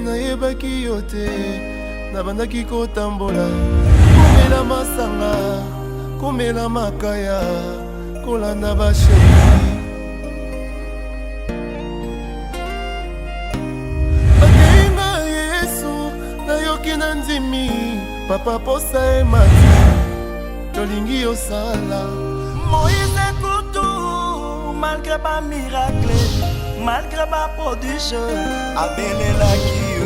nayebaki yo te nabandaki kotambola komela masanga komela makaya kolanda basheri bakeinga Yesu nayoki na ndimi papa posa emati tolingi yosala Moïse Koutou malgré ba miracle malgré ba prodige abelelaki yo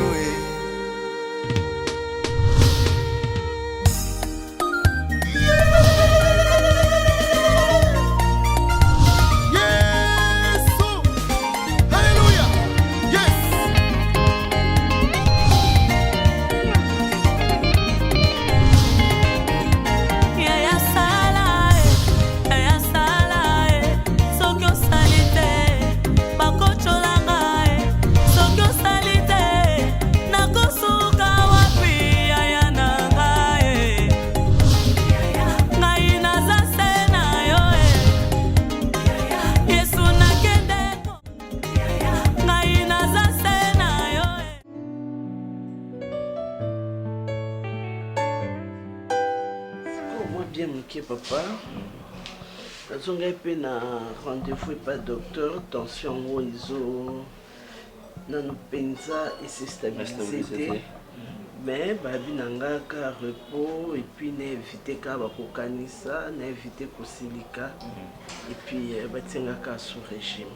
papa, je suis na rendez-vous pas docteur, tension iso nanu penza et c'est stabilisé. Mais babi nanga ka repos et puis n'éviter ka bakokanisa, n'éviter kosilika et puis batenga ka sous régime.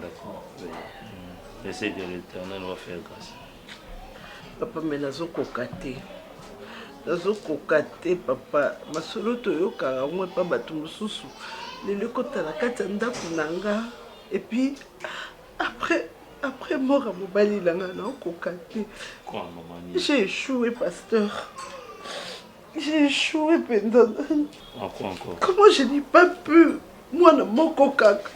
D'accord. Essaye de l'éternel va faire grâce. Papa mais nazo kokate. Nazo kokate papa masolo toyoka moi pa bato mususu lelo kota la kati ndako nanga et puis après mort à mobali langa na kokate. Quoi maman? J'ai échoué pasteur. J'ai échoué pendant. Quoi encore? Comment je n'ai pas pu moi na moko kaka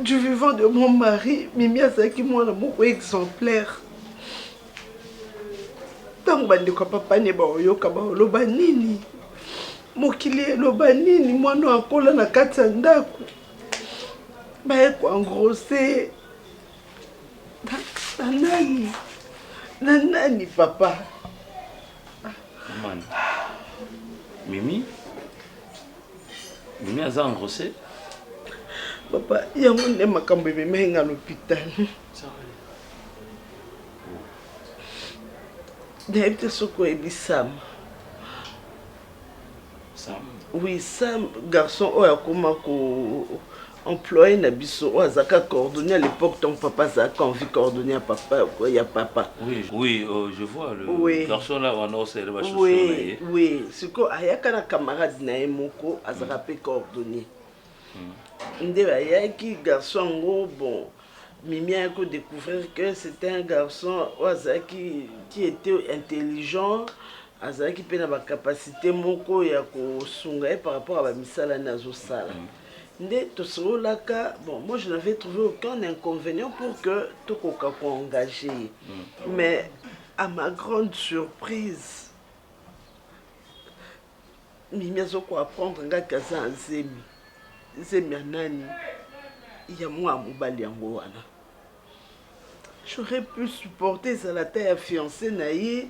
du vivant de mon mari Mimi azaki moi na moko exemplaire. Tant bandeko papa ne ba oyoka ba loba nini mokili loba nini mwana akola na kati ndako ba ko engrosser nani papa maman Mimi aza engrossé papa yango ne makambo Mimi à l'hôpital. D'ailleurs, ce qu'on dit Sam. Sam. Oui, Sam, garçon, oh, comment employé na biso, oh, azaka coordonné à l'époque, ton papa zaka envie coordonner à papa, il y a papa. Oui, je vois le garçon là, on a aussi le chaussure. Oui, c'est quoi, ayaka na camarade na emoko, azaka pe coordonné. Nde ayaki garçon go bon. Mimi a découvert que c'était un garçon qui était intelligent, qui a la capacité moko ya ko sunga par rapport à la misala nazo sala. Bon, moi je n'avais trouvé aucun inconvénient pour que Tokoka soit engagé. Mais à ma grande surprise, Mimi a apprendre nga kaza nzemi. Nzemi anani. Il y a moi à Moubali Angoana. J'aurais pu supporter ça la taille à fiancée naïe.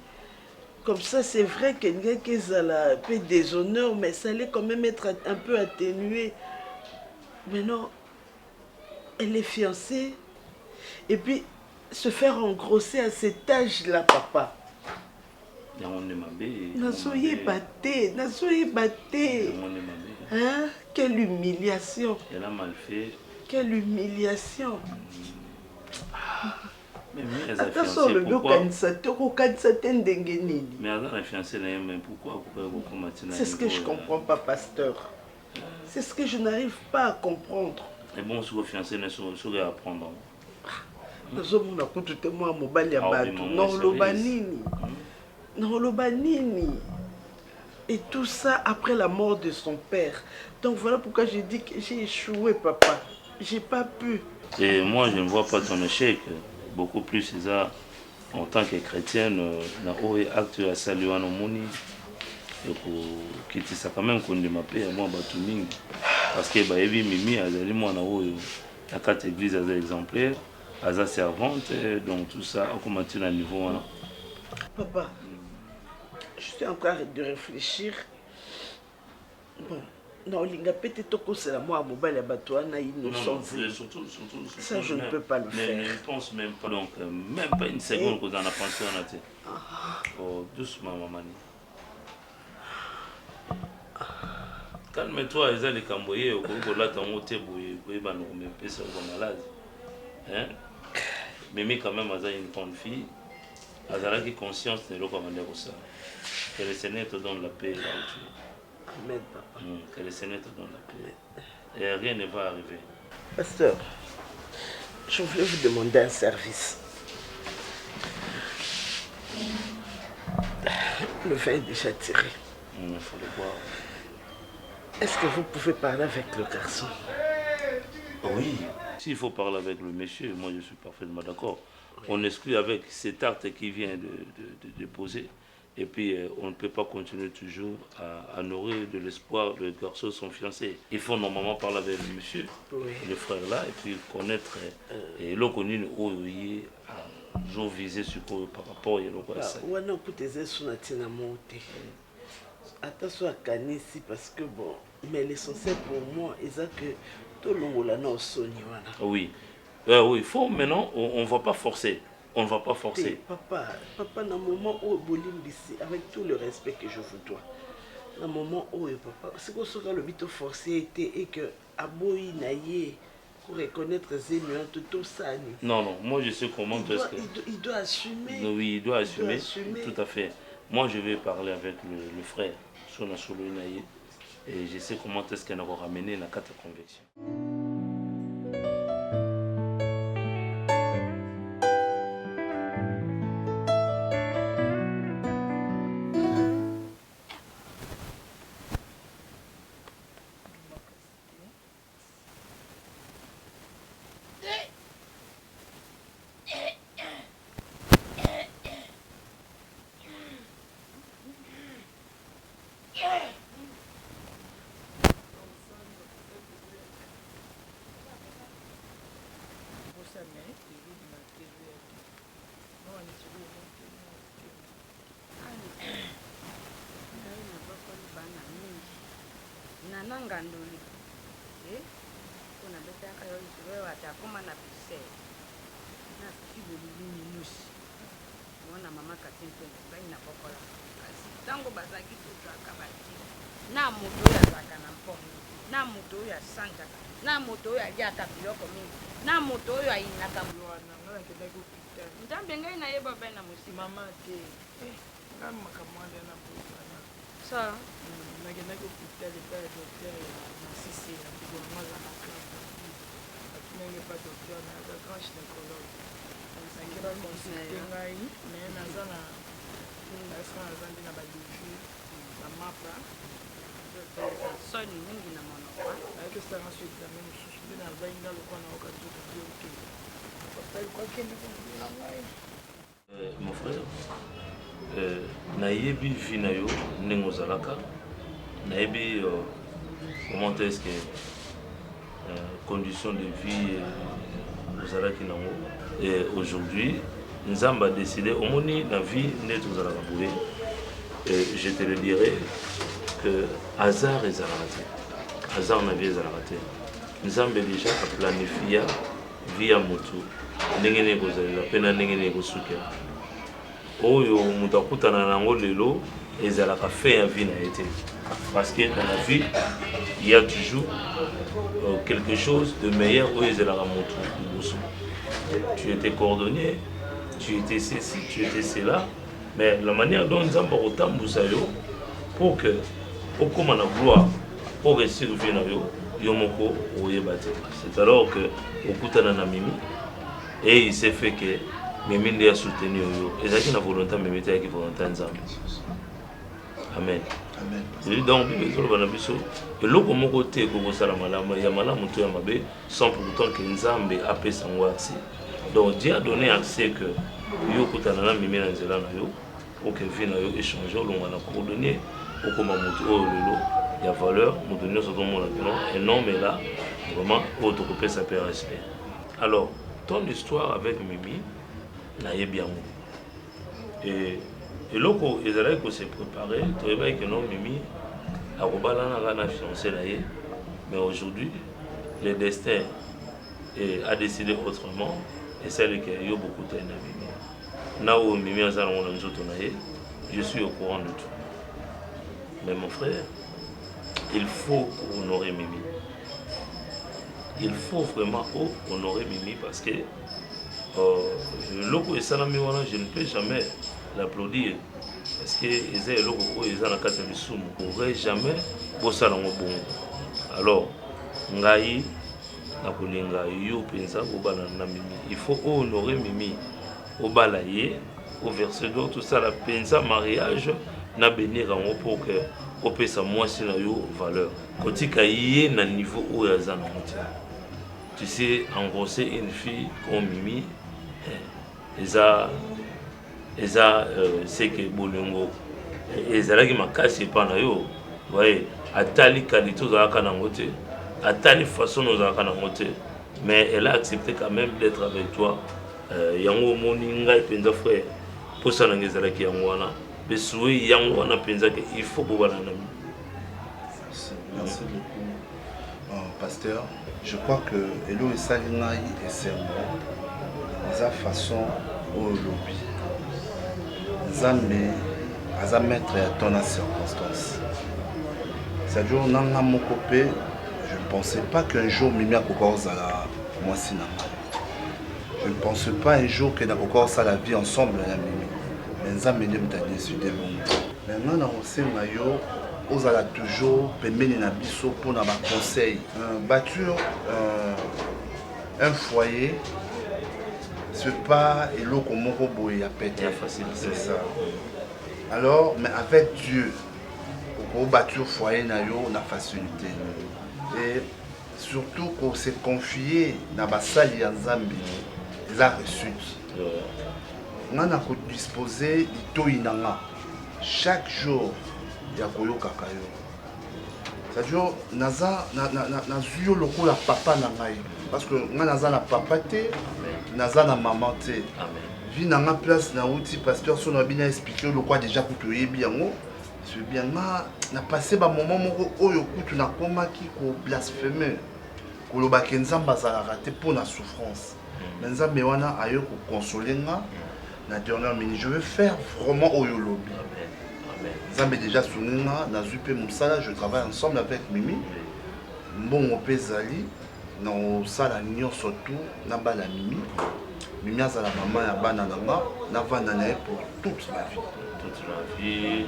Comme ça, c'est vrai qu'il y a qui a fait des honneurs, mais ça allait quand même être un peu atténué. Mais non, elle est fiancée. Et puis, se faire engrosser à cet âge-là, papa. Nasoye batté. Hein? Quelle humiliation. Elle a mal fait. Quelle humiliation. Mais elle a fiancé, pourquoi? Mais elle a fiancé, mais pourquoi? C'est ce que je ne comprends pas, pasteur. C'est ce que je n'arrive pas à comprendre. Et bon, si vous fiancez, vous saurez apprendre. Et tout ça après la mort de son père. Donc voilà pourquoi j'ai dit que j'ai échoué, papa. J'ai pas pu. Et moi, je ne vois pas ton échec. Beaucoup plus, c'est ça. En tant que chrétienne, dans le acte à saluer à nos moni. Et qui ça quand même qu'on m'appelle à moi Batuming. Parce que Mimi a dit moi na la carte église a exemplaire. Aza servante, donc tout ça, on commence à niveau. Hein. Papa, je suis en train de réfléchir. Bon, non, Linga peut-être toko c'est la moi mobile à Batouana innocent. Surtout, ça je ne peux pas le faire. Ne pense même pas, donc même pas une seconde que vous en avez pensé en athée. Oh, doucement, maman. Calme-toi, ils ont les camboyés, au Congo, là, t'as monté, vous malade. Hein? Mais quand même, elle a une grande fille. Elle a une conscience de recommander ça. Que le Seigneur te donne la paix là où tu es. Amen, papa. Que le Seigneur te donne la paix. Et rien ne va arriver. Pasteur, je voulais vous demander un service. Le vin est déjà tiré. Il faut le boire. Est-ce que vous pouvez parler avec le garçon? Oui. S'il faut parler avec le monsieur, moi je suis parfaitement d'accord. On exclut avec cet acte qui vient de déposer. Et puis on ne peut pas continuer toujours à nourrir de l'espoir le garçon, son fiancé. Il faut normalement parler avec le monsieur, le frère là, et puis connaître et l'on connaît où il est jour visé sur quoi par rapport à l'autre. Ouais, non, écoutez, c'est une montée. Attention à Kanisi parce que bon, mais l'essentiel pour moi, c'est que tout le monde là n'a pas. Oui. Oui, il faut maintenant, on ne va pas forcer. On ne va pas forcer. Papa, dans le moment où Bolimbisi, avec tout le respect que je vous dois, dans le moment où papa, c'est que ce que le but forcé était et que Aboyi Naye, pour reconnaître Zénuan, tout ça. Non, moi je sais comment il doit assumer. Oui, il doit assumer. Tout à fait. Moi je vais parler avec le frère, Sona Solo Naye, et je sais comment est-ce qu'elle va ramener la carte de conviction. Ngandoli kuna beta kayo isiwe watakoma na pise na kibulu minusi mwana mama katinto ngai na bokola kasi tango bazaki tutu akabati na moto ya zaka na mpongo na moto ya sanjaka na moto ya jaka biloko mingi na moto ya inaka mwana ngala kedako pita ndambe ngai na yeba bena musi mama te ngam makamwanda na bwana ça nagenda ko hôpital et pas docteur na sisi na gouvernement la club atunenge pas docteur na ka grand gynécologue sangira consulter ngai mais naza na frère azandi na baluju na mapa soni mingi na monoko ayokesanga so examen mosusu nde nazainga lokwa na oka nzoto te oke papel kwakende kokuna ngai mon frère nayebi vi na yo ndenge ozalaka nayebi comment est-ce que condition de vie ozalaki nango et aujourd'hui Nzamba a décidé omoni na vie neti ozalaka boye je te le dirai que hasard ezalaka te hasard na vie ezalaka te Nzambe déjà aplanifia vie ya motu ndenge nini ekozala mpe na ndenge nini ekosukela oyo moto akutana nango lelo ezalaka fin ya vie na ye te parce que dans la vie il y a toujours quelque chose de meilleur oyo ezalaka moto liboso. Tu étais cordonnier, tu étais ceci, tu étais cela, mais la manière dont Nzamba otambusa yo pour que okoma na gloire pour réussir vie na yo yo moko oyeba te. C'est alors que okutana na Mimi et il s'est fait que Mimi nde a soutenu yo ezaki na volonté Mimi te ki volonté Nzambe. Amen. Amen. Donc Bible ezoloba na biso eloko moko te kokosala malamu ya malamu to ya mabe sans pour autant que Nzambe apesa ngo accès. Donc Dieu a donné accès que yo kutana na Mimi na nzela na yo pour que vie na yo échanger longa na coordonner okoma moto oyo lelo ya valeur moto nyonso tomona que non un homme est là vraiment autocoupé sa paix respect. Alors ton histoire avec Mimi, naïe bien. Et lorsqu'on s'est préparé, tu vois que non, Mimi, a fiancé naïe, mais aujourd'hui, le destin a décidé autrement, et celle qui a eu beaucoup de Mimi. Là où Mimi a je suis au courant de tout. Mais mon frère, il faut honorer Mimi. Il faut vraiment honorer Mimi parce que loco et salami je ne peux jamais l'applaudir parce que ils est loco ils ont la carte de soum pourrait jamais bosser dans bon. Alors ngai na kolinga yo pensa ko bana na Mimi. Il faut honorer Mimi au balayer au verset d'eau tout ça la pensa mariage na bénir en pour que au pesa moi c'est la yo valeur. Kotika yé na niveau où ya zana montia. Tu sais, engrosser une fille comme Mimi, c'est que Bolongo, et ça qui m'a cassé pendant yo, voyez, à telle qualité aux Akanangote, à telle façon aux Akanangote, mais elle a accepté quand même d'être avec toi. Yango moninga et penza frère, pour ça n'engagera qui yangwana, mais souhait yangwana penza que il faut pouvoir l'amener. Merci beaucoup, pasteur. Je crois que Elo et Salinaï et Sermo, la façon au lobby, Zamé, à mettre à ton circonstance. C'est-à-dire, je ne pensais pas qu'un jour Mimi a encore la moi je ne pensais pas un jour que nous avons encore la vie ensemble. Mais Zamé ne m'a déçu de bon. Maintenant, on sait que vous allez toujours permettre à biso pour nos conseils. Bâtir un foyer, ce n'est pas l'eau comme un robot et à péter. C'est ça. Alors, mais avec Dieu, pour bâtir un foyer, on a facilité. Et surtout, qu'on s'est confié dans la salle de Zambie, ils ont reçu. On a disposé de tout. Chaque jour, il y a koyo kakayo. C'est-à-dire, naza zuyo loko la papa na ngai parce que nga naza na papa te, naza na maman te. Vi na nga place na outi pasteur so na bina expliquer le quoi déjà kuto yebi yango. C'est bien na passé ba moment moko oyo kutu na koma ki ko blasphémer. Ko lo ba kenzamba za raté pour la souffrance. Mais nzambe wana ayo ko consoler nga na dernière minute. Je veux faire vraiment oyo lobi. Zambe déjà souninga na zupe musala je travaille ensemble avec Mimi bon opezali na sala nyo surtout na bala Mimi a la maman ya bana nanga na vanda na pour toute ma vie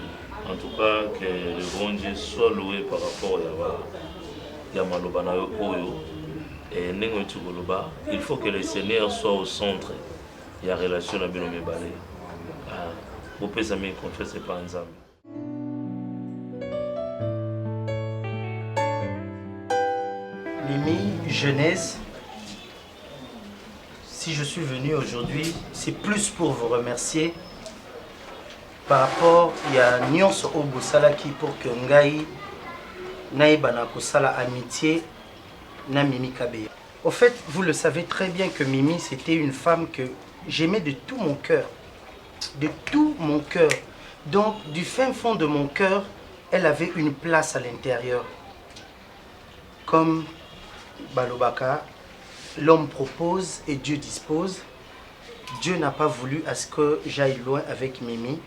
en tout cas que le bon Dieu soit loué par rapport à maloba na oyo et nengo tukoloba il faut que le Seigneur soit au centre il y a relation na bino mebale opesa mi confesse pas ensemble. Mimi, Genèse, si je suis venu aujourd'hui, c'est plus pour vous remercier par rapport à Nyonso Obusalaki pour que Ngai Naïbana Kosala amitié na Mimi Kabe. Au fait, vous le savez très bien que Mimi, c'était une femme que j'aimais de tout mon cœur. De tout mon cœur. Donc, du fin fond de mon cœur, elle avait une place à l'intérieur. Comme Balobaka, l'homme propose et Dieu dispose. Dieu n'a pas voulu à ce que j'aille loin avec Mimi.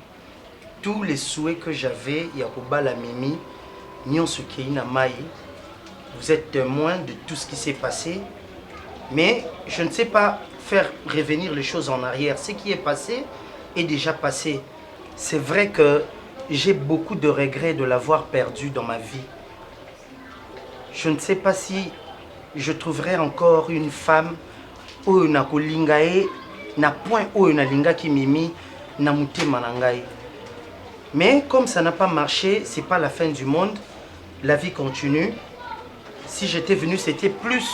Tous les souhaits que j'avais, Yakoba la Mimi, Nyonsukeina Maï, vous êtes témoin de tout ce qui s'est passé. Mais je ne sais pas faire revenir les choses en arrière. Ce qui est passé est déjà passé. C'est vrai que j'ai beaucoup de regrets de l'avoir perdu dans ma vie. Je ne sais pas si je trouverai encore une femme oyo na kolingae na point oyo na linga ki Mimi na mutema na ngai. Mais comme ça n'a pas marché, c'est pas la fin du monde. La vie continue. Si j'étais venu, c'était plus.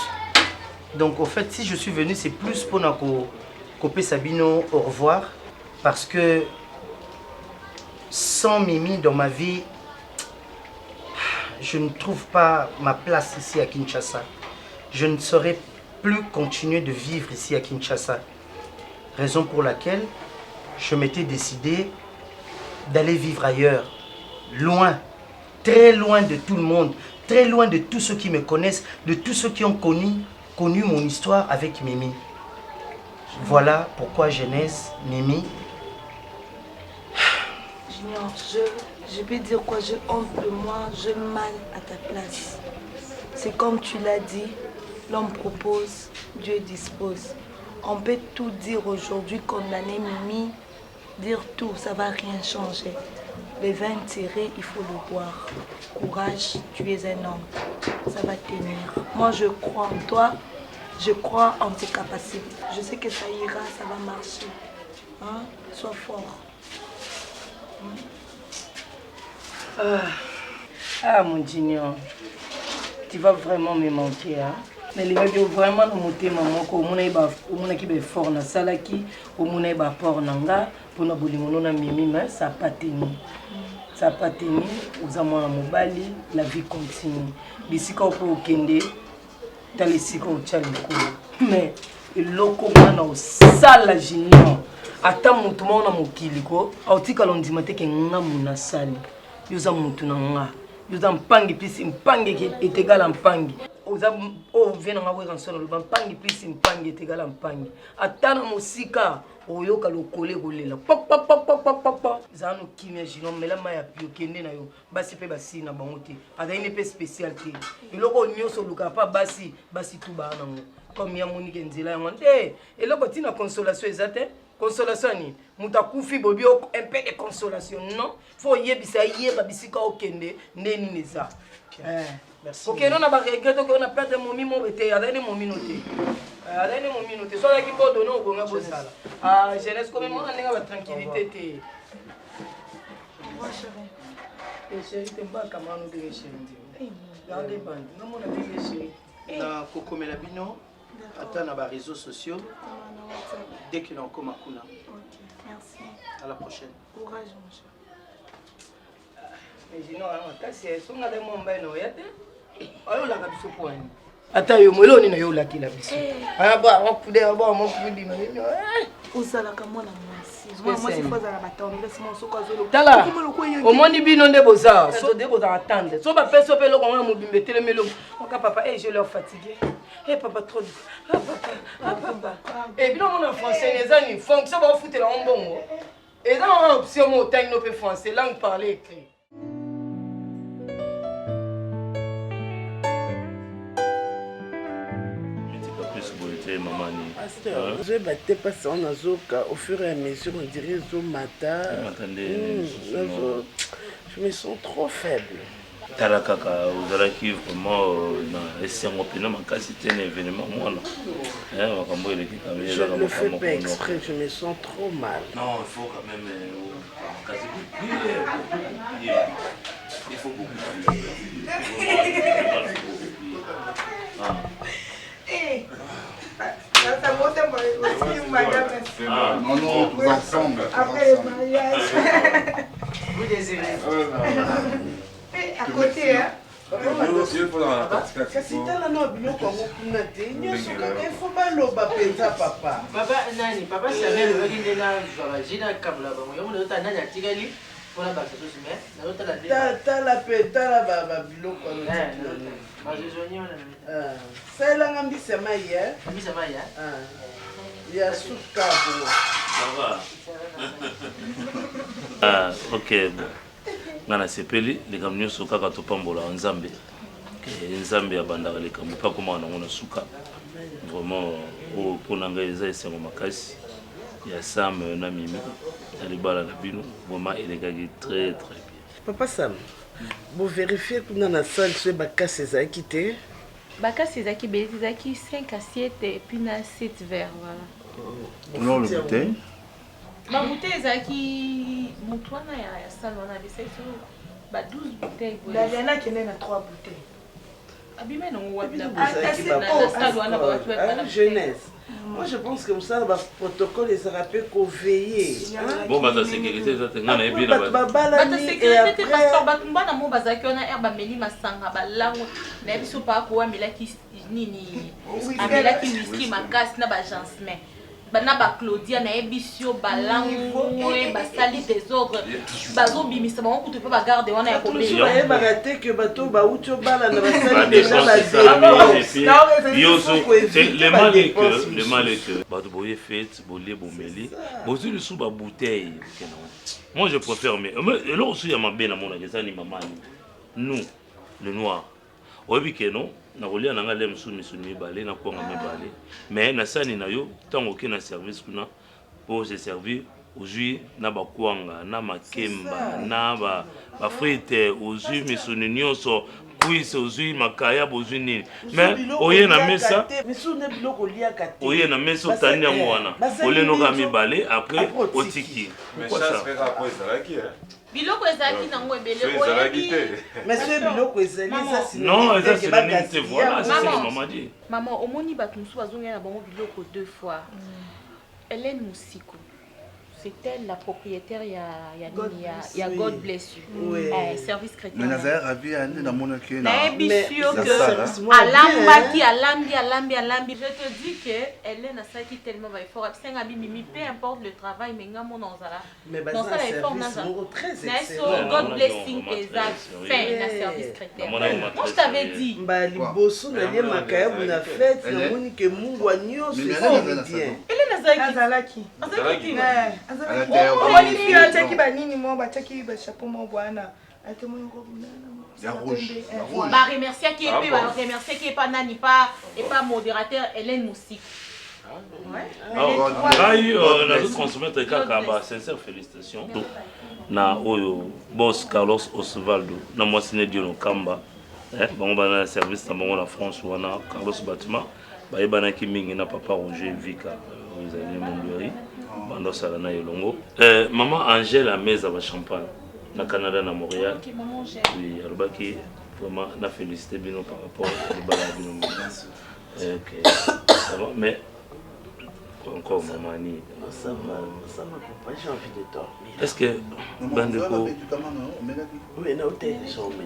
Donc au fait, si je suis venu, c'est plus pour na Kopé Sabino au revoir parce que sans Mimi dans ma vie, je ne trouve pas ma place ici à Kinshasa. Je ne serais plus continuer de vivre ici à Kinshasa. Raison pour laquelle je m'étais décidé d'aller vivre ailleurs, loin, très loin de tout le monde, très loin de tous ceux qui me connaissent, de tous ceux qui ont connu mon histoire avec Mimi. Voilà pourquoi jeunesse, Mimi. Junior, je peux dire quoi? J'ai honte de moi, j'ai mal à ta place. C'est comme tu l'as dit, l'homme propose, Dieu dispose. On peut tout dire aujourd'hui, condamner Mimi, dire tout, ça va rien changer. Le vin tiré, il faut le boire. Courage, tu es un homme, ça va tenir. Moi, je crois en toi, je crois en tes capacités. Je sais que ça ira, ça va marcher. Hein? Sois fort. Ah mon Junior, tu vas vraiment me manquer. Hein? Mais les gars, vraiment nous monter maman ko mona ki be fort na salaki, au mona ba port nanga pour na bolingono na Mimi mais ça pas tenu. Ça pas tenu, aux amants mobali, la vie continue. Bisika au kende, dans les sika au tchaliko. Mais eloko mana au sala Junior. Ata mutu maona mokiliko, autika londima teke nga muna sali. Yoza mutu na nga. Yoza mpangi pisi mpangi ki etegala mpangi. Oza o vena nga wera nsolo mpangi pisi mpangi etegala mpangi. Ata na musika oyoka lokole kolela. Pop pop pop pop pop pop. Zano kimia jino mela maya pio kende na yo. Basi pe basi na bango te. Ada ine pe spécialité. Eloko nyoso luka pa basi tu ba nango. Comme ya moni kenzela yango. Eloko tina consolation ezate. Consolation ni mutakufi bobi un peu de consolation non faut yebisa yeba bisika okende ndeni neza Merci. OK non na ba regretto que on a perdre mon mimo bete adani mon minoté so la ki bodo no bonga bosala jeunesse comme moi ndinga ba tranquillité te Moi, chérie. et chérie te mba kamano de chérie dans des bandes non mon ami chérie Na kokomela bino ata na ba réseaux sociaux dès qu'il en koma kuna. Ok, merci. À la prochaine. Courage, mon cher. mais sinon kasi songa de mon baino yate ayo la kabiso point ata yo moloni na yo la kila biso aya ba on kude ba mo kudi na nini Ozalaka mwana mwasi. Moi, c'est pas à la bataille. Laisse-moi ce cas de tala omoni bino nde boza so de boza attendre so ba peso pe loko ngana mobimbe telemelo oka papa je leur fatigué papa trop papa bino mon français les amis fonction ba foutre la mbongo et dans option mo tango pe français langue parler écrit Mamani. Je battais pas ça en azoka au fur et à mesure on dirait zo mata. Je me sens trop faible. Tarakaka uzalaki vraiment na esengo pena makasi tena événement moi makambo eleki kamé. Je ne le fais pas exprès, je me sens trop mal. Non, il faut quand même il faut beaucoup Ça monte aussi, madame. Non, tous ensemble. Après le mariage. vous désolé À côté, hein. Kasi tala no biloko yango kuna te nyonso kaka ifo baloba mpenza papa. Papa nani papa Samuel loki nde nazwaka jina kabula bango yango nazota nani atikali mpona basaso sime nazotala nde Tala mpe tala babiloko yango bazozoni wana salelanga mbisi ya mai mbisa mai ya suka bo. Ok, ngana sepeli likambo nyonso kaka topambola nzambe nzambe abandaka likambo mpe akoma nango na suka vraiment mpona ngai eza esengo makasi ya Sam na Mimi na libala na bino vraiment elekaki très très bien. Papa Sam, vous vérifiez kuna na salle so bakasi ezalaki te? Bakasi ezalaki belezi ezalaki 5 assiettes et puis na 7 verres voilà. Non, le bouteille. Ma bouteille ezalaki motu wana ya salle wana abesaki ba 12 bouteilles Daliana qui est na 3 bouteilles. abima nango wapi na salle wana jeunesse. Moi je pense que ça va protocole les rappels qu'on veiller. Bon bah ta sécurité ça te ngana ebi na ba. Bata sécurité parce que batumba na mo bazaki ona herba meli masanga balango na biso pa ko amela ki nini amelaki whisky makasi na bajansmin bana baclaudia nayebi sio balango basali désordre bazobimisa bango kutu mpe bagarde wana ya kobeya bayebaka te ke bato bauti obala na basali le mal est que bato boye fete bolie bomeli bozwi lisu babouteille. Moi je préfère mais eloko su ya mabe namonaka eza ni mamani nous le noir oyebi ke non nakolia nanga le misuni mibale nakwanga mibale mais nasani na yo ntango oke na service kuna po se servir ozwi na bakwanga na makemba na bafrite ozwi misuni nyonso kuise ozwi makaya bozwi nini mais oye na mesa oye na mesa otani yango wana olenoka mibale après otiki biloko ezalaki nango ebele non eza synonyme te voilà c'est ce que maman dit. Maman omoni bato mosusu bazongela na bango biloko 2 fois. Hélène Moussiko, c'est elle la propriétaire ya God Bless You, service chrétien. Mais Nazaire a vu un dans mon cœur. Alambi. Je te dis que Hélène a ça qui tellement va fort. C'est un mimi, peu importe le travail, mais nga mon ozala. Dans ça la effort naza. God Blessing exact. Fin na service chrétien. Moi je t'avais dit. Ba liboso na lie makaya buna fête na moni ke mungu anyo so bien. Hélène Azalaki. On va lui faire banini mo ba taki ba chapeau mo bwana. Atemoni ko ya rouge. Ba remercier qui est pas remercier qui est pas nani pas et pas modérateur Hélène Moussik. Na transmettre kaka ba sincère félicitations na oyo boss Carlos Osvaldo na mwasine Diono Kamba bango bana service na bango na France wana Carlos Bâtiment bayebana ki mingi na papa Roger Vika vous allez Mondori bando sala na elongo maman Angèle a mesa ba champagne na Canada na Montréal. OK maman Angèle. Oui alobaki vraiment na féliciter bino par rapport au bala bino. OK ça va mais encore maman ni ça m'a pas j'ai envie de dormir. Est-ce que bandeko oui na hôtel chambre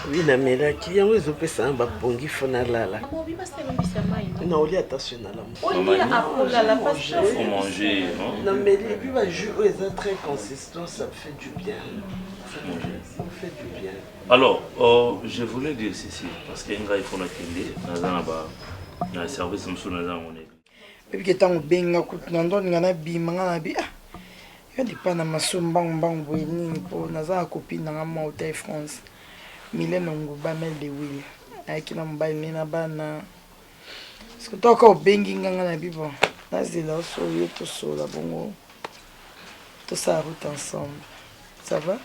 oui na melaki yango ezopesa ba pongi fona lala maman oui parce que mbisa mai na oli attention na la oli apola la passion faut manger non mais et puis ba jus est très consistant ça fait du bien ça fait du bien. Alors je voulais dire ceci parce que nga il faut na kende na service mso na za on Depuis que tant benga kutunando ngana bimanga na bi yo di pa na masombango bango boyini po naza copine na ma hôtel France Mylène Nguba Mel de Will ayaki na mobali na bana parce que toi bengi nganga na bibo nazela so yo to sola bongo to sa route ensemble ça va?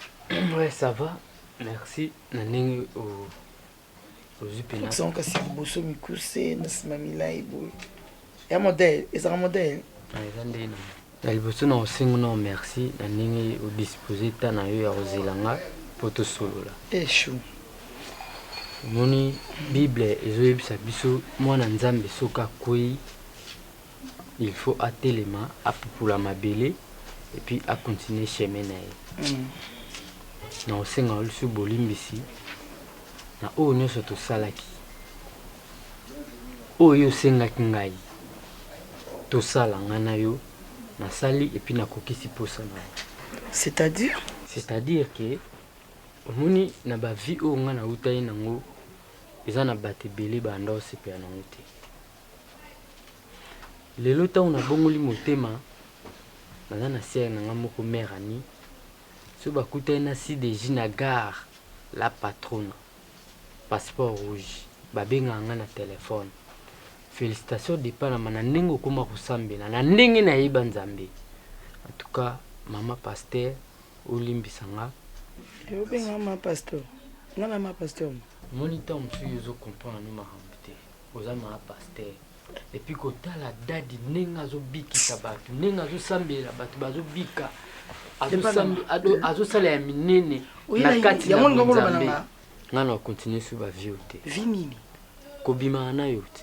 Ouais ça va merci na ningi au zupena son kasi boso mikuse na simamila ibo ya modèle ezaka modèle ezandena ya liboso na osengo na merci na ndenge odisposer ta na yo ya kozelanga po tosolola eshu moni bible ezoyebisa biso mwana nzambe soki akwei il faut atelema apupula mabele et puis akontinue chemin na ye na osenga olusu bolimbisi na oyo nyonso tosalaki oyo osengaki ngai tosala nga na yo nasali et puis nakokisi posa na c'est-à-dire que omoni na bavi oyo nga na utai nango eza na bato ebele banda osepela nango te lelo ntango nabongoli motema naza na siere na nga moko mare ani so bakutani na CDJ na gare la patrona passeport rouge babengaka nga na telefone félicitations dépendamment na ndenge okoma kosambela na ndenge nayeba nzambe en tout cas mama pasteur olimbisa nga obenga ma pasteur ngana ma pasteur moni ntango mosusu ozocomprendre no makambo te oza mama pasteur et puis kotala dadi ndenge azobikisa bato ndenge azosambela bato bazobika azosala ya minene na kati na nzambe nga na continue sur bavie te vi nini kobimaka na yo te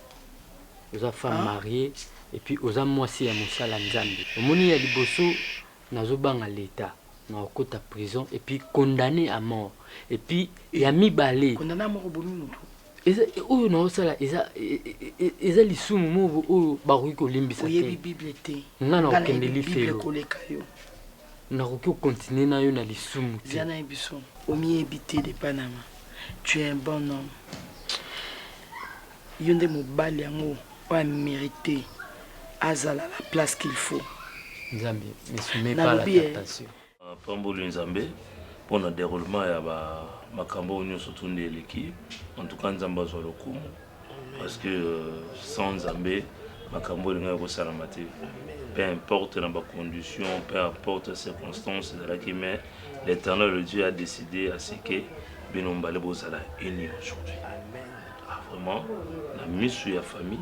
oza femme mariée et puis oza mwasi ya mosala nzambe omoni ya liboso nazobanga l'état na okota prison et puis condamné à mort et puis ya mibale condamné à mort bomi mutu oyo naosala eza lisumu mo oyo bakoki kolimbisa oyebi bible te nga na okende lifelo koleka yo nakoki okontinue na yo na lisumu te zia nayebi so omiyebi te de Panama tu es un bon homme yo nde mobali yango oyo amérité azala la place qu'il faut nzambe ne soumets pas la tentation pamboli nzambe mpona déroulement ya makambo oyo nyonso tundi eleki en tout cas nzambe azwa lokumu parce que sans nzambe makambo elingaki kosalama te peu importe na bacondition peu importe circonstance ezalaki mais l'éternel le Dieu a décidé à ce que bino mbale bozala uni aujourd'hui vraiment na miso ya famille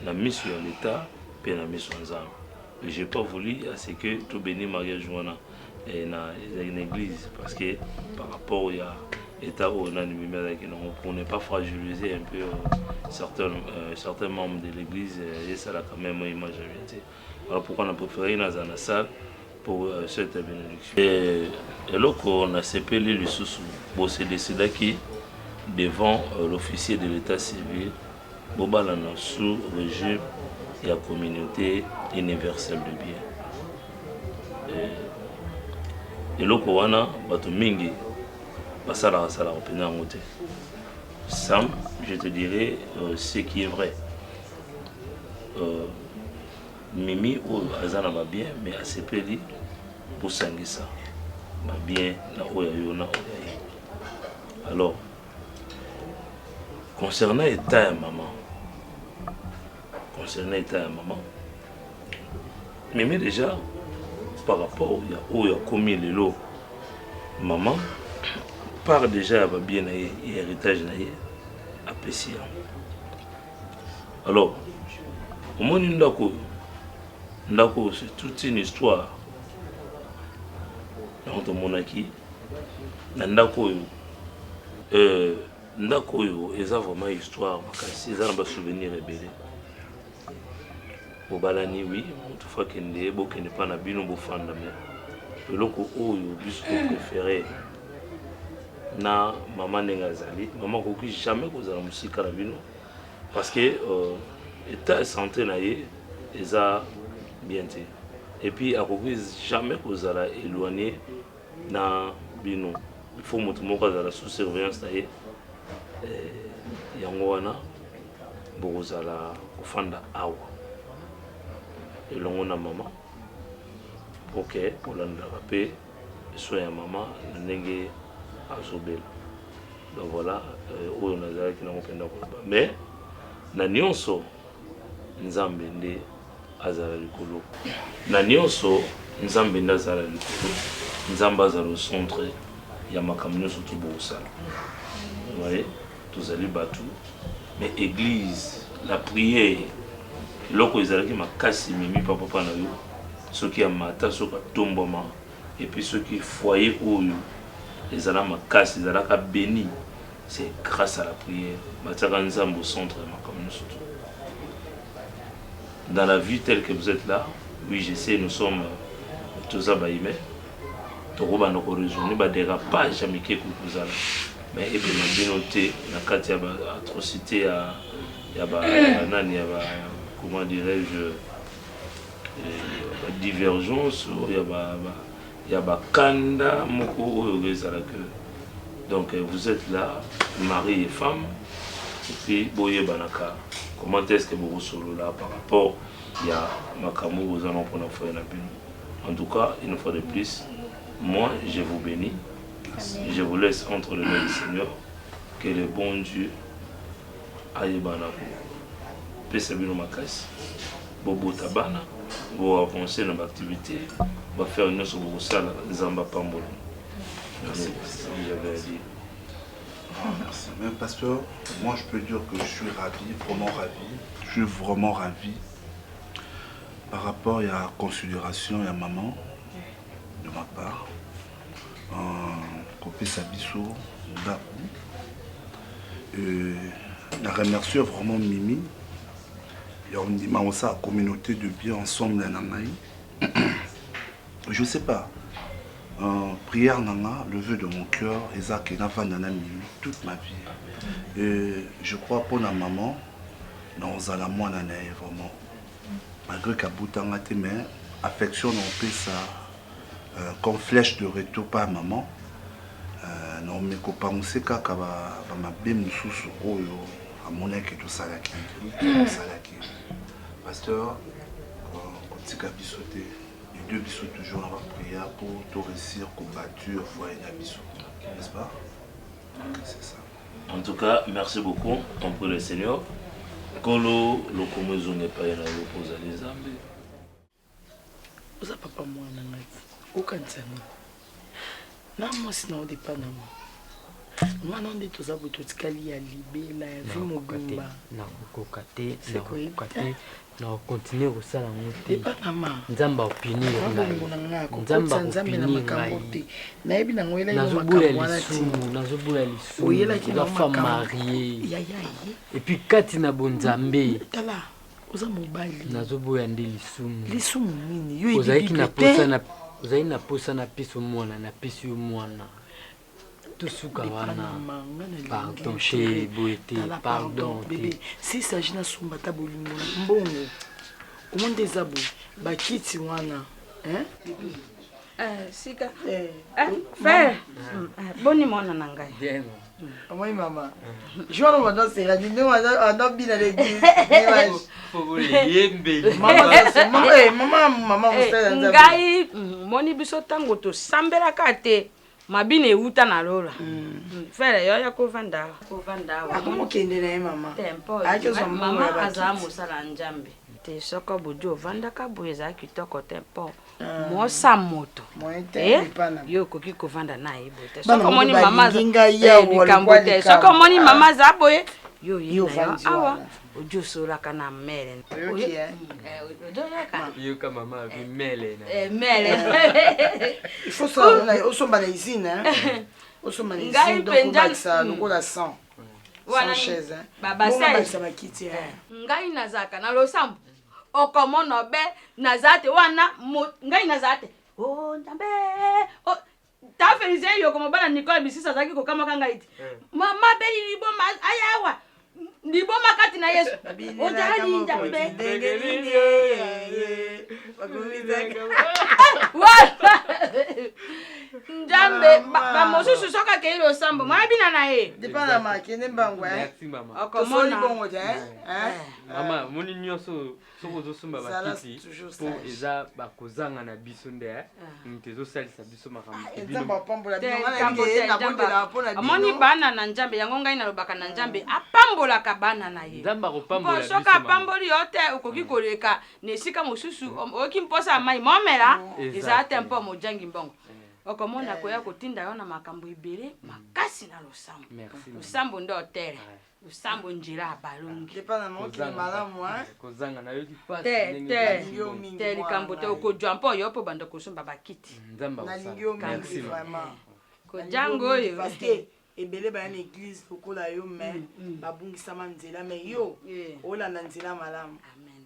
na miso ya l'état mpe na miso ya nzambe et j'ai pas voulu à ce que tout béni mariage wana na une église parce que par rapport au état où on a pour ne pas fragiliser un peu certains membres de l'église et ça là quand même image vérité. Voilà pourquoi on a préféré dans la salle pour cette bénédiction. Et là qu'on a séparé le sous c'est décidé qui devant l'officier de l'état civil bobala na sous régime et la communauté universelle de bien. Et loko wana bato mingi basala opena ngote. Sam, je te dirais ce qui est vrai. Mimi ou azana ba bien mais asepeli pour sangisa. Ba bien na oya yona oya. Alors concernant état ya maman. Mimi déjà par rapport au commis les lots, maman part déjà à bien héritage apprécié. Alors, au moins c'est toute une histoire. Dans mon acquis, ndako eza vraiment histoire, c'est un souvenir rebelle. Obalani oui, toutefois qu'il n'est pas na bino bofanda mais le loko oyo biso préféré na maman ngazali maman ko jamais kozala musika na bino parce que état santé na ye eza bien té et puis akoki jamais kozala éloigné na bino il faut moto moko azala sous surveillance na ye yango wana bokozala kofanda awa et l'on a maman ok pour l'andrapé soit à maman n'engé azobel donc voilà où on a déjà qui n'a pas mais na nyonso nzambe nde azala likolo na nyonso nzambe nde azala likolo nzambe azala au centre ya makambo nyonso to bosala vous voyez tozali batu mais église la prière loko ezalaki makasi mimi papa na yo soki ya mata soki atomboma et puis soki foyer oyo ezala makasi ezalaka béni c'est grâce à la prière batiaka nzambe au centre ya makambo surtout dans la vie telle que vous êtes là oui je sais nous sommes toza baime tokobanda koraisonner badérapage ya mike kokozala mais ebena bino te na kati ya baatrocité ya banani ya ba comment dirais-je, la divergence, il y a kanda moko donc vous êtes là, mari et femme, et puis boye banaka. Comment est-ce que vous solo là par rapport il y a makamu vous allons pour en tout cas, une fois de plus, moi je vous bénis, je vous laisse entre les mains du Seigneur, que le bon Dieu aille banako. Pesabino makasi bobo tabana bo avancer dans l'activité va faire une autre sala nzamba pambolo. Merci. Merci. Même pasteur, moi je peux dire que je suis vraiment ravi par rapport à la considération à maman de ma part copé sabiso ndaku je remercie vraiment Mimi. On a aussi la communauté de bien ensemble. Je ne sais pas. prière nanga, le vœu de mon cœur, Isaac et Navanana Mimi, toute ma vie. Et je crois pour la maman, dans la moine vraiment. Malgré qu'à bout de mais affection on peut ça comme flèche de retour par maman. Non mais copains on sait qu'à ma belle sous oyo à mon équipe tout ça là qui pasteur on dit qu'à bisouter les deux bisous toujours dans la prière pour tout réussir combattre foyer la bisou, n'est-ce pas? C'est ça. En tout cas, merci beaucoup. On prie le Seigneur. Kolo, le communisme n'est pas là pour les Zambie. Vous avez papa moi nangati. Aucun sani. Na moi sinon de pas na moi. Moi non de tous abu tout kali ya libela ya vie mobimba. Na kokate, na kokate. Na continuer au sala ngote. Pas maman. Nzamba opini ngai. Nzamba opini ngai. Na ebi na ngoela yo nazobula lisumu. Oyela ki na femme mariée. Ya. Et puis kati na bonzambe. Tala. Oza mobali. Nazoboya ndi lisumu. Lisumu nini? Yo ebi. Ozayi na posa na piso mwana na piso yo mwana. Tusuka wana. Pardon chez Boete. Pardon bébé. Si s'agit na sumbata bolingo mbongo. Omonde zabu bakiti wana. Hein? Sika. Frère. Boni mwana na ngai. Bien. Moi maman. Je vais me danser la nuit, on a bien l'église. Maman, ngai moni biso tango to sambela kate mabine uta na lola. Frère yo ya kovanda. Akomo kende na maman. Tempo. Maman azamu sala njambe. Te soko bojo vanda ka boyeza kitoko tempo. Mosa moto. Yo koki kovanda na ibote. Soko moni mama zinga ya wokambote. Soko moni mama zaboye. Yo awa. Ojo sola kana mele. Yo kama mama vi mele na. Mele. Il faut ça on somba na usine hein. On somba na usine donc on va ça le la sang. Sans chaise hein. Baba ça bakiti hein. Ngai nazaka na losambu. Okomono be nazate wana ngai nazate. Oh ndambe. Oh ta felize yo komo bana Nicole bisisa zaki ko kama kanga iti. Mama be libo ayawa. Libo makati na Yesu. Ojali ndambe. Ndambe ba mosusu soka ke ilo sambo. Mwa bina na ye. Depana makene mbangwa. Merci mama. Okomona bongo hein. Mama moni nyoso soko zo sumba bakiti po eza bakozanga na biso nde ntezo salisa biso makambo Nzamba pambola bino amoni bana na njambe yango ngai na lobaka na njambe apambola ka bana na ye nzamba ko pambola biso soka pamboli yote ukoki koleka nesika mosusu oki mposa mai momela eza tempo mojangi mbongo okomona koya kotinda yo na makambo ibele makasi na losambo losambo ndo hotel Usambo njira balungi. Depana moki malamu hein. Kozanga na yoki pass te likambo te okojwa mpo yo po banda kosomba bakiti. Nzamba usanga. Na lingio mingi vraiment. Kojango yo parce que ebele ba na église lokola yo mais babungisa manzela mais yo olanda nzela malamu. Amen.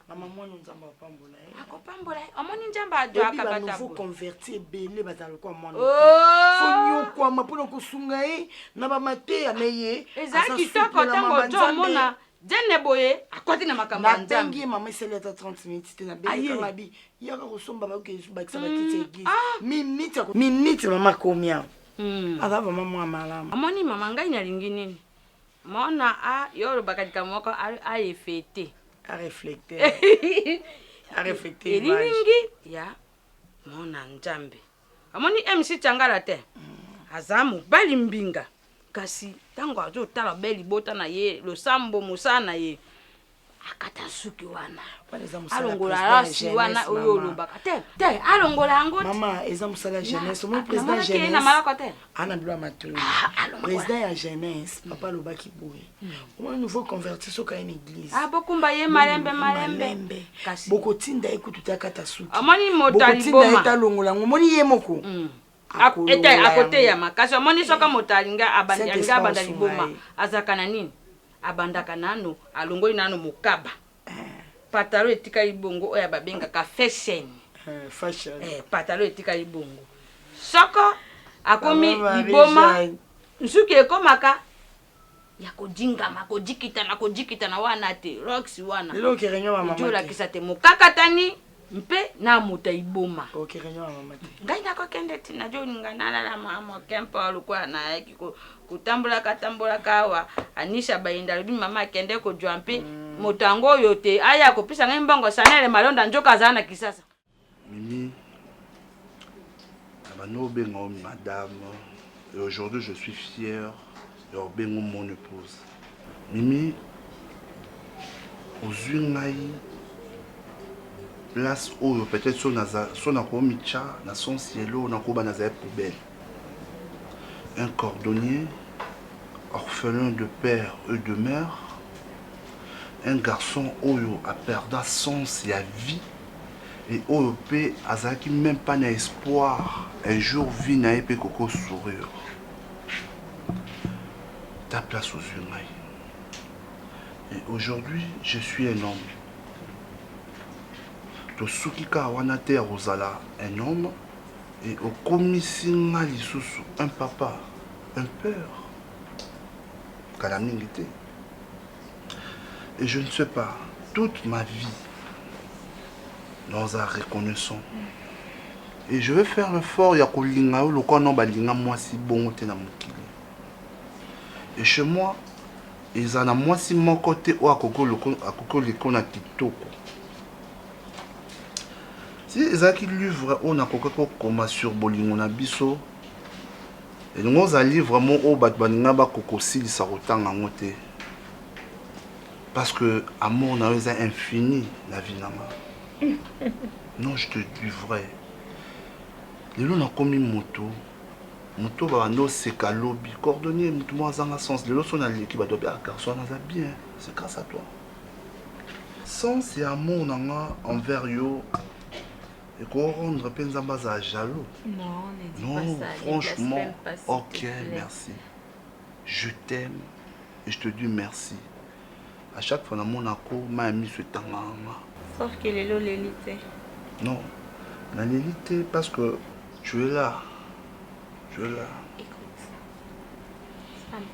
Mama mwana nzamba pambola akopambola omoni njamba adwa akabata bo faut convertir ebele bazalo kwa mwana fonyo kwa mapona kusunga na ba mateya meye ezaki toko tango jo mona jene boye akwati na makambo ya nzambe natangi mama iseli ata 30 minutes te na beka mabi yaka kosomba ba ke bakisa bakiti église minute mama komia ava mama mwa malamu omoni mama ngai nalingi nini mona yoro bakadika moko a efete à réfléchir elingi ya mona njambe amoni MC Changala te azamu bali mbinga kasi tango azo tala beli bota na ye losambo musana ye akata suki wana alongola rasi wana oyo lobaka te alongola ngo mama eza musala jeunesse mon président jeunesse na malako te ana bila matulu président ya jeunesse papa lobaki boye on nouveau converti soka une église bokumba ye malembe kasi boko tinda ekutu takata suki amoni motali boma tinda etalongola ngomoni ye moko ete akote ya makasi amoni soka motalinga abanda liboma azakana nini abandaka nano alongoli nano mukaba pataro etika libongo oya babenga ka fashion fashion patalo etikali bongo soko akomi iboma nsuki ekomaka ya kojikitana wana te rox wana olakisa te mokakatani mpe na moto iboma ngai nakokende ti najoninga nalala mokempo lukwa nayaki kutambolaka awa anisha bayinda lobi mama akende kojwa mpe moto yango oyo te aya kopesa ngai mbongo sanele malonda njoka azala na kisasa Mimi, madame, et aujourd'hui je suis fier de mon épouse. Mimi, aux unaï, place où peut-être son akomicha, na son cielo, na koba na poubelle. Un cordonnier, orphelin de père et de mère, un garçon oyo a perdu sens et à vie. Et au pays, Azaki même pas d'espoir. Un jour, vie n'a pas coco sourire. Ta place aux yeux. Et aujourd'hui, je suis un homme. To Sukika Wanate Rosala, un homme. Et au commissaire Lisusu, un papa, un père. Kalamingité. Et je ne sais pas, toute ma vie, dans un reconnaissant. Et je vais faire l'effort, il y a le canon balinga moi si bon na mokili. Et chez moi, ils en a moi si mon côté ou à koko le kona kitoko. Si ils a qui livre on a koko comme sur bolingo na biso. Et nous a livre vraiment au bat balinga ba koko si ça rotanga ngote. Parce que amour n'a pas infini la vie n'a pas. Non, je te dis vrai. Les gens ont commis moto. Moto va no seka lobby. Cordonnier, moto moi en sens. Les gens sont allés qui va dober à garçon bien. C'est grâce à toi. Sens et amour envers yo. Et qu'on rendre pensambaza jaloux. Non, ne dis non, pas ça. Franchement, Pas, ok, merci. Je t'aime et je te dis merci. À chaque fois dans mon accord, m'a mis ce temps. Sauf que les lots l'élite. Non, la l'élite parce que tu es là. Tu es là. Écoute, Sam,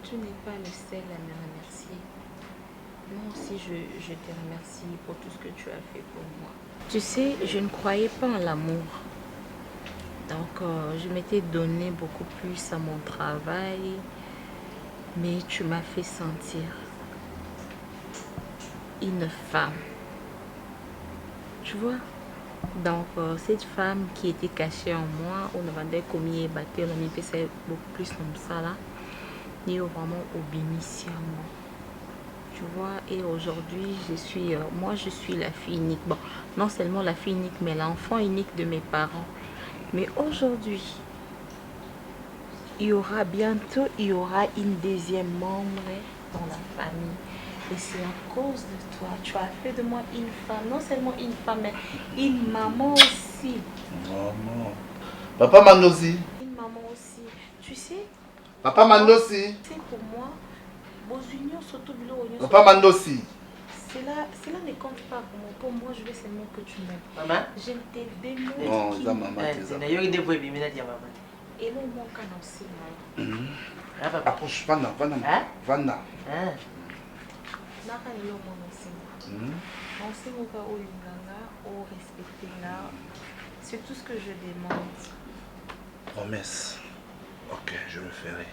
tu n'es pas le seul à me remercier. Moi aussi, je te remercie pour tout ce que tu as fait pour moi. Tu sais, je ne croyais pas en l'amour. Donc, je m'étais donné beaucoup plus à mon travail. Mais tu m'as fait sentir une femme. Tu vois? Donc, cette femme qui était cachée en moi, on a vendu comme il est battu, on a mis beaucoup plus comme ça là. Il y a vraiment au moi. Tu vois? Et aujourd'hui, moi je suis la fille unique. Bon, non seulement la fille unique, mais l'enfant unique de mes parents. Mais aujourd'hui, il y aura bientôt une deuxième membre dans la famille. Et c'est à cause de toi. Tu as fait de moi une femme. Non seulement une femme, mais une maman aussi. Maman. Papa Mandosi. Une maman aussi. Tu sais. Papa Mandosi. C'est pour moi. Vos unions, surtout Papa Mandosi. Cela ne compte pas pour moi. Pour moi, je veux seulement que tu m'aimes. Maman. Je t'ai démon. Non, ça maman. Et non, mon canon aussi. Approche, Vanda. Vanda. C'est tout ce que je demande. Promesse. Ok, je le ferai.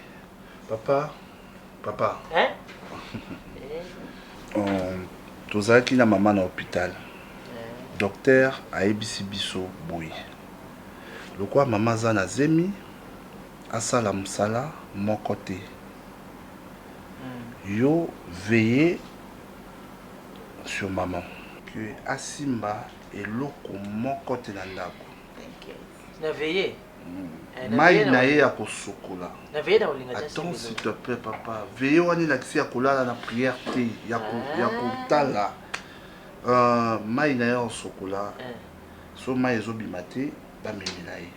Papa. Hein? Tozaki na maman à l'hôpital. Docteur a ebisi biso boui. Le quoi maman zana zemi asala musala mon côté. Yo veillez sur maman. Que Asimba et loko mon côté na ndako. Tu as veillé? Maï nae ya kosokola. Attends s'il te plaît papa. Veillez wani la kisi ya kolala na prière te ya kotala. Maï nae ya sokola. So maï ezobima te ba memi nae.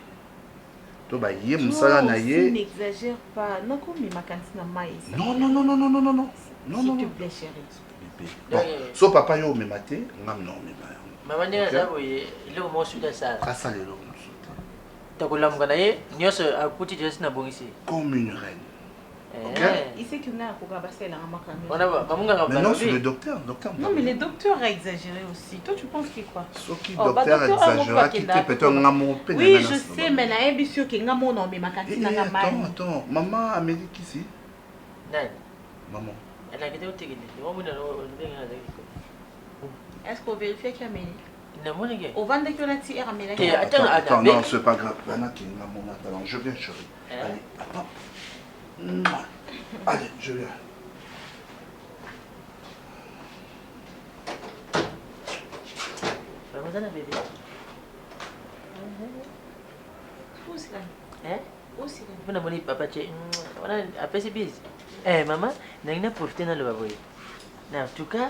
To ba ye musala na ye. N'exagère pas. Non comme ma cantine maï. Non. S'il te plaît chérie. Bon, so papa yo memate, ngam non mema. Maman ndenge za boye eloko mo suda sala. Asa lelo mo suda. Takolamuka na ye nyonso akuti jesi na bongisi. Comme une reine. Il sait qu'il n'a pas passé la remarque. Mais non, c'est le docteur. Non, mais les docteurs a exagéré aussi. Toi, tu penses qu'il quoi? Le docteur exagéré, qui était peut-être un amour. Oui, je sais, mais la ambition qui est un amour, non, mais ma cantine n'a pas mal. Attends, maman a médit ici. Maman. Elle a été au téléphone. Est-ce qu'on vérifie qu'il y a médit? Au vent de Kyonati, attends, non, c'est pas grave. Je viens, chérie. Allez, attends. Allez, je viens. Maman, bébé. Où c'est là? Où c'est là? Vous n'avez pas papa, on a appelé c'est busy. Maman, n'a pas profité dans le baboy. En tout cas,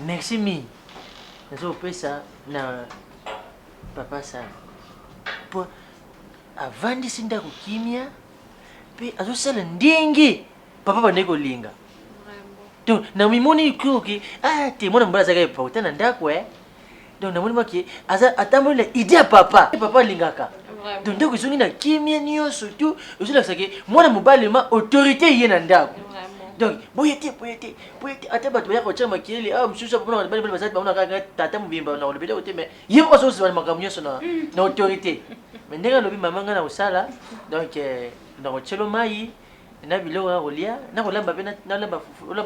merci mi. Nous avons fait ça na papa ça. Pour avant de s'inda kimia. Pe azosala ndenge papa bandeko linga donc na mimoni ikoki te mona mbala zaka pa utana ndako donc na moni maki aza atambola idea papa lingaka donc ndeko izongi na kimia nyonso tu ozola sake mwana mobali ma autorité ye na ndako donc boyete ata bato ya kocha makili msusa pona bali bazati baona kaka tata mubimba na olobela ote mais ye ko so so makambo nyonso na autorité mais ndenge lobi mamanga na osala donc dans le chelo mai na biloko ya kolia na kolamba pe na lamba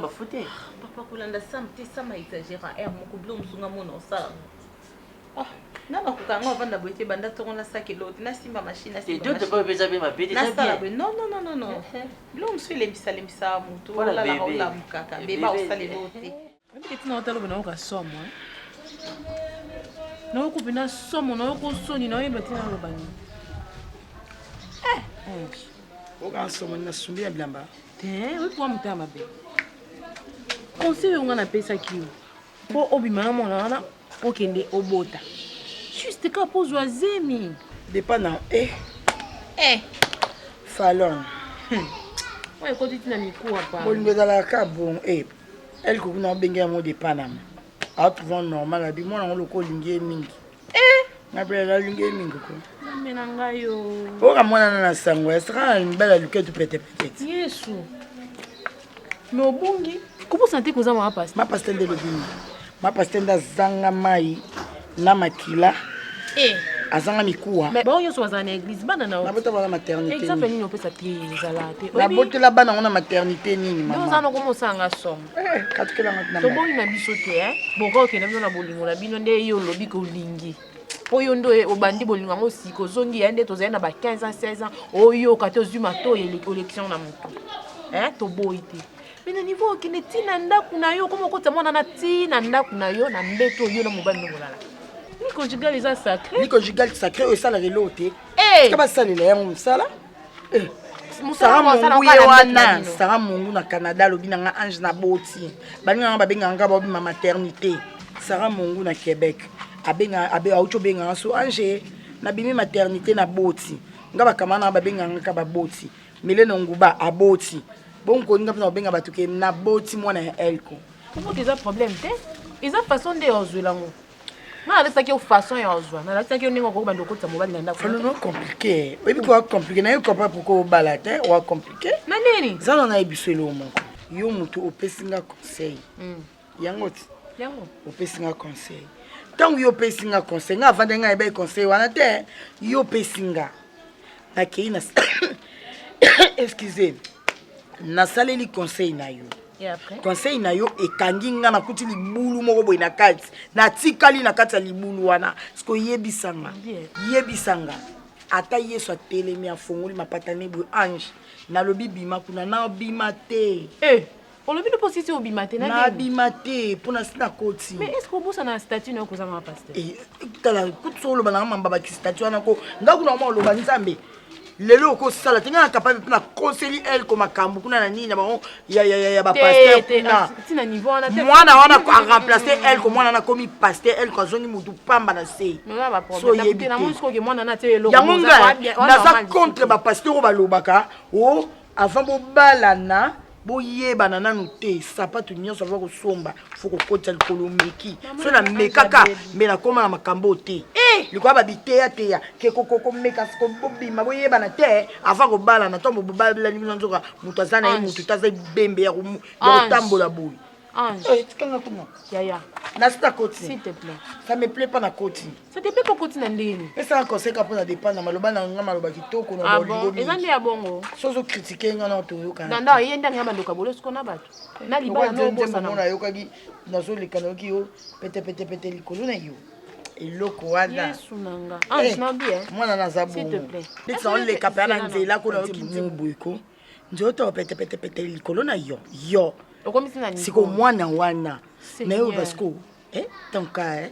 fute papa kolanda samte sama exagéra moko blo msunga mona osala na bakokanga ovanda boye banda tokona sakelo na simba machine na simba machine pas pesa be mabete na sala non blo msu lemisa mutu wala la rola mukaka beba osale bote Petit na otalo bana ka somo na ko bina somo na ko soni na yeba tina lo bani oka somo na sumbi ya bilamba oui pour mutama be conseil on a pesa kiyo po obima na mona na okende obota juste ka pose wazemi dépendant Fallon ouais ko titina miku apa bolingo dala ka bon elle ko na benga mo de Panama a trouvé normal abi mona ngolo ko lingi mingi na bela lingi mingi ko mena ngayo oka mona na sango sera une belle luquette peut-être yesu mais obungi comment santé ko za ma passe ma passe de lobini ma passe nda zanga mai na makila azanga mikuwa mais bon yo so za na église bana na na bota bana maternité exemple nini opesa te zalate na botela bana ngona maternité nini mama nous allons commencer à somme katukela ngati to bon na biso te bon ko kena na bolingo na bino nde yo lobi ko lingi oyo ndo obandi bolingo ngo siko zongi yende to zena ba 15 ans 16 ans oyo ka to zuma to élection na mutu to boite mais na niveau kene tina ndaku na yo komo ko tamona na tina ndaku na yo na mbeto yo na mobandi ngolala ni conjugal is sacré ni conjugal sacré o sala lelo te kaba salela yango musala Sarah Mungu na Canada lobi na Ange na boti baninga babenga nga bobi ma maternité Sarah Mungu na Québec abenga auto benga so Ange na bimi maternité na boti nga bakamana babenga nga ba boti Milene Nguba aboti bon ko nga na benga batuke na boti mwana ya elko comment que ça problème te ils ont façon de ozulango na la saki façon ya ozwa na la saki ningo ko bando ko tsa mobali na ndako non compliqué oui pourquoi compliqué na yo comprendre pourquoi balate ou compliqué na nini zalo na ebiselo moko yo mutu opesinga conseil yango opesinga conseil tant yo opesinga conseil nga vanda nga ebe conseil wana te yo opesinga na keina excusez na saleli conseil na yo conseil na yo ekangi nga na kuti libulu moko boy na kati na tikali na kati ya libulu wana siko yebisanga ata yeso atelemi afongoli mapatane boy Ange na lobi bima kuna na bima te on lobi no positi obima te na bima te pona sina koti mais est-ce que bosa na statut na ko za ma pasteur tala kutso lo bana mamba ba statut wana ko ngakuna mo lo banzambe lelo ko sala tinga capable na conseiller elle comme makambu kuna na nini na ba ya ba pasteur kuna tina niveau na te mwana wana ko remplacer elle comme mwana na komi pasteur elle ko zongi mutu pamba na sei so yebi na musko ke mwana na te eloko na za contre ba pasteur ba lobaka avant bo balana boyebana nanu te sapatu nyonso ava kosomba fo kokotisa likolo meki so na mekaka mbe nakóma na makambo te likoya babiteyateya ke kokomeka bobima boyebana te ava kobalana ntombo bobalani bino nzoka moto aza na ye moto te aza ebembe ya kotambola boye. Tikanga kuna. Yaya. Nasta koti. S'il te plaît. Ça me plaît pas na koti. Ça te plaît pas koti na ndeni. Et ça conseil ka pona dépendre na maloba na nga maloba kitoko na bolingo. Eza ndi ya bongo. Sozo critiquer nga na to yoka. Nanda yenda nga bandoka bolo skona bato. Na libala no bosa na. Mona yoka gi nazo lekana ki yo pete likolo na yo. Eloko wana. Yesu nanga. Ah, je bien. Mwana na zabu. S'il te plaît. Dès on le kapana nzela ko na ki mbuiko. Njoto pete likolo na yo. Yo. Siko mwana wana na yo basko tonka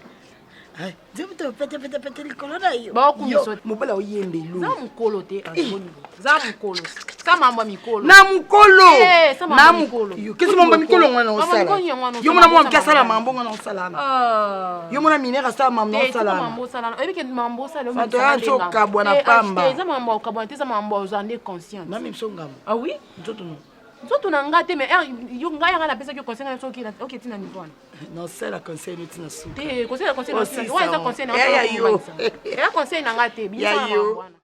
pete likolo na yo mobala oyembe lo za mukolo te za mukolo sa mambo mikolo na mukolo kesi mambo mikolo ngwana osala yo mona mwa mkiasala mambo ngwana osala yo mona minere asala mambo osala ebike mambo osala fato ya so kabwa na pamba eza mambo kabwa te za mambo ozande conscient mami msongamo ah oui nzoto no nzoto na nga te mais yo nga yanga na pesa ki conseil na soki na ok tina niveau wana non c'est la conseil no tina so te conseil na ouais ça conseil na yo ya conseil na nga te bien ça wana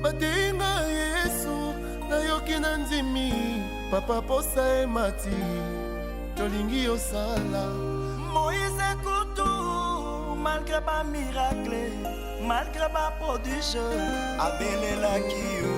batinga Yesu nayoki na nzimi papa posa emati tolingi osala Moïse Kutu malgré pas miracle malgré pas prodige abelelaki yo